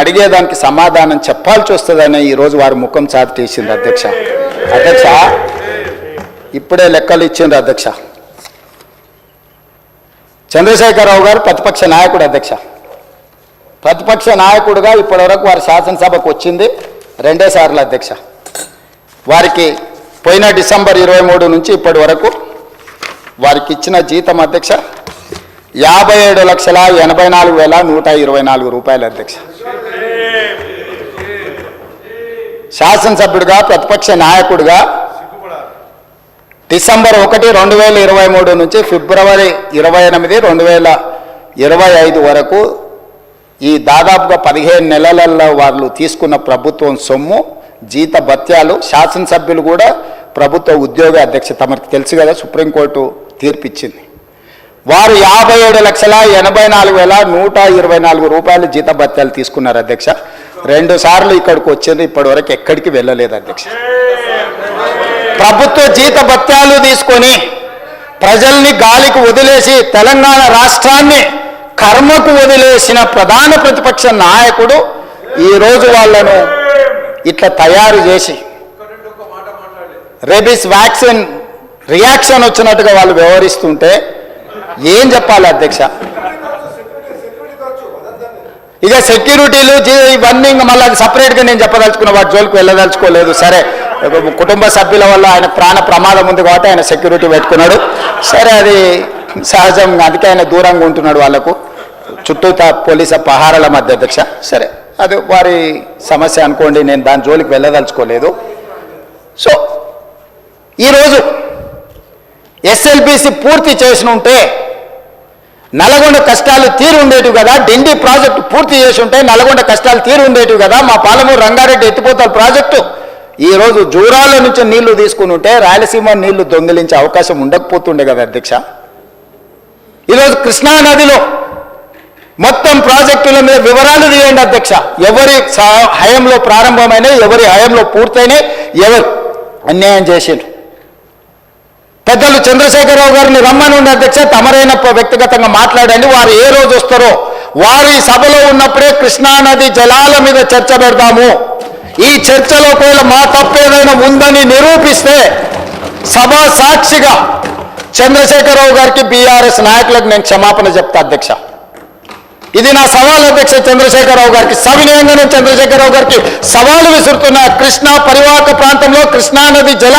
అడిగేదానికి సమాధానం చెప్పాల్సి వస్తుందని ఈరోజు వారు ముఖం చాటేసింది అధ్యక్ష. అధ్యక్ష ఇప్పుడే లెక్కలు ఇచ్చిండ్రు అధ్యక్ష. చంద్రశేఖరరావు గారు ప్రతిపక్ష నాయకుడు అధ్యక్ష. ప్రతిపక్ష నాయకుడుగా ఇప్పటివరకు వారి శాసనసభకు వచ్చింది 2 సార్లు అధ్యక్ష. వారికి పోయిన డిసెంబర్ 23 నుంచి ఇప్పటి వరకు వారికి ఇచ్చిన జీతం అధ్యక్ష 57,84,124 రూపాయలు అధ్యక్ష. శాసనసభ్యుడిగా ప్రతిపక్ష నాయకుడిగా డిసెంబర్ 1, 2023 నుంచి ఫిబ్రవరి 28, 2025 వరకు ఈ దాదాపుగా 15 నెలలలో వాళ్ళు తీసుకున్న ప్రభుత్వం సొమ్ము జీత భత్యాలు, శాసనసభ్యులు కూడా ప్రభుత్వ ఉద్యోగ అధ్యక్ష తమకు తెలుసు కదా, సుప్రీంకోర్టు తీర్పిచ్చింది. వారు 57,84,124 రూపాయలు జీత భత్యాలు తీసుకున్నారు అధ్యక్ష. 2 సార్లు ఇక్కడికి వచ్చింది, ఇప్పటి వరకు ఎక్కడికి వెళ్ళలేదు అధ్యక్ష. ప్రభుత్వ జీత భత్యాలు తీసుకొని ప్రజల్ని గాలికి వదిలేసి తెలంగాణ రాష్ట్రాన్ని కర్మకు వదిలేసిన ప్రధాన ప్రతిపక్ష నాయకుడు ఈరోజు వాళ్ళను ఇట్లా తయారు చేసి రేబీస్ వ్యాక్సిన్ రియాక్షన్ వచ్చినట్టుగా వాళ్ళు వ్యవహరిస్తుంటే ఏం చెప్పాలి అధ్యక్ష? ఇక సెక్యూరిటీలు ఇవన్నీ మళ్ళీ అది సపరేట్గా నేను చెప్పదలుచుకున్న వాటి జోలికి వెళ్ళదలుచుకోలేదు. సరే, కుటుంబ సభ్యుల వల్ల ఆయన ప్రాణ ప్రమాదం ఉంది కాబట్టి ఆయన సెక్యూరిటీ పెట్టుకున్నాడు. సరే, అది సహజం, అందుకే ఆయన దూరంగా ఉంటున్నాడు వాళ్ళకు చుట్టూ పోలీసు పహారాల మధ్య అధ్యక్ష. సరే, అది వారి సమస్య అనుకోండి, నేను దాని జోలికి వెళ్ళదలుచుకోలేదు. సో ఈరోజు ఎస్ఎల్బిసి పూర్తి చేసి ఉంటే నల్గొండ కష్టాలు తీరు ఉండేటివి కదా, డిండి ప్రాజెక్టు పూర్తి చేసి ఉంటే నల్గొండ కష్టాలు తీరు ఉండేటివి కదా, మా పాలమూరు రంగారెడ్డి ఎత్తిపోతల ప్రాజెక్టు ఈరోజు జూరాల నుంచి నీళ్లు తీసుకుని ఉంటే రాయలసీమ నీళ్లు దొంగిలించే అవకాశం ఉండకపోతుండే కదా అధ్యక్ష. ఈరోజు కృష్ణా నదిలో మొత్తం ప్రాజెక్టుల మీద వివరాలు తీయండి అధ్యక్ష. ఎవరి హయంలో ప్రారంభమైనాయి, ఎవరి హయంలో పూర్తయినాయి, ఎవరు అన్యాయం చేసిండ్రు. పెద్దలు చంద్రశేఖరరావు గారిని రమ్మని ఉండే అధ్యక్ష, తమరైన వ్యక్తిగతంగా మాట్లాడండి. వారు ఏ రోజు వస్తారో వారి సభలో ఉన్నప్పుడే కృష్ణానది జలాల మీద చర్చ పెడతాము. ఈ చర్చలో ఒకవేళ మా తప్పేదైనా ఉందని నిరూపిస్తే సభా సాక్షిగా చంద్రశేఖరరావు గారికి, బీఆర్ఎస్ నాయకులకు నేను క్షమాపణ చెప్తా అధ్యక్ష. ఇది నా సవాల్ అధ్యక్ష చంద్రశేఖరరావు గారికి. సవినయంగా నేను చంద్రశేఖరరావు గారికి సవాలు విసురుతున్న కృష్ణా పరివాహక ప్రాంతంలో కృష్ణానది జల